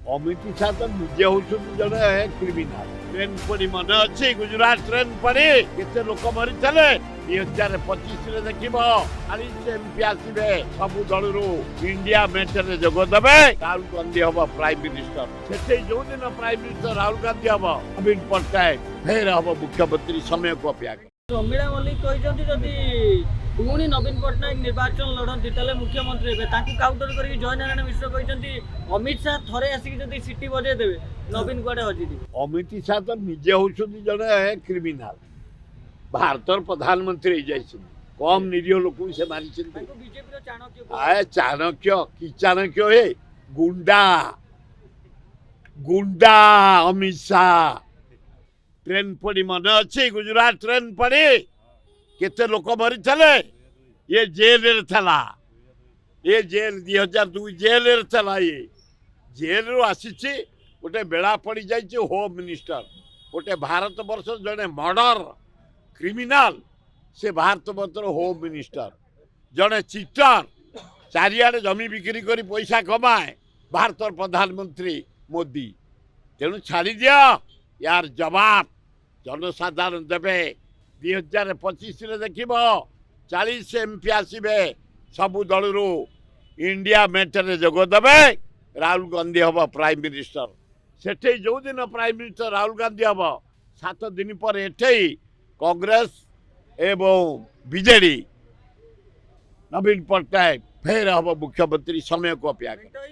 अमित शाह तो निजे होउछन जने क्रिमिनल ट्रेन पड़ी मन अच्छी गुजरात ट्रेन पड़ी केते लोक मरी चले 2025 रे देखिबो खाली एमपी आसीबे सब दलरू इंडिया मेटर रे जोग देबे राहुल गांधी हबो प्राइम मिनिस्टर सेते जो दिन प्राइम मिनिस्टर राहुल गांधी हबो नवीन पटनायक फेर हबो मुख्यमंत्री समय को अपेक्षा प्रमीला मल्लिक कहते जदि पुणी नवीन पट्टनायक निर्वाचन लड़ती तेल मुख्यमंत्री हे काउंटर कर जय नारायण मिश्र कहते अमित शाह थरे आसिक जदि सिटी बजे देवे नवीन कुआडे हजि अमित शाह तो निजे होउछन जने क्रिमिनल भारतर प्रधानमंत्री कम निरीह लोक से मारी बीजेपी चाणक्य आए चाणक्य कि चाणक्य हे गुंडा गुंडा अमित शाह ट्रेन पड़ी मन अच्छी गुजरात ट्रेन पड़ी केते लोक मरी चले ये जेल रे थला ये जेल 2002 जेल रे थला ये जेल रो आसीची गोटे बेड़ा पड़ी जाइए होम मिनिस्टर गोटे भारत वर्ष जड़े मर्डर क्रिमिनल से भारत वर्ष होम मिनिस्टर जड़े चिटर चारिआडे जमी बिक्री करी पैसा कमाए भारत प्रधानमंत्री मोदी तेणु छाड़ी दिया यार जवाब जनसाधारण देवे 2025 रे देखिबो 40 एमपी आसीबे सबु दलरू इंडिया मेटर रे जोग देबे राहुल गांधी हबो प्राइम मिनिस्टर सेठे जो दिन प्राइम मिनिस्टर राहुल गांधी हबो 7 दिन पर एठे कांग्रेस एवं बीजेडी नवीन पटनायक फेर हबो मुख्यमंत्री समय को अपेक्षा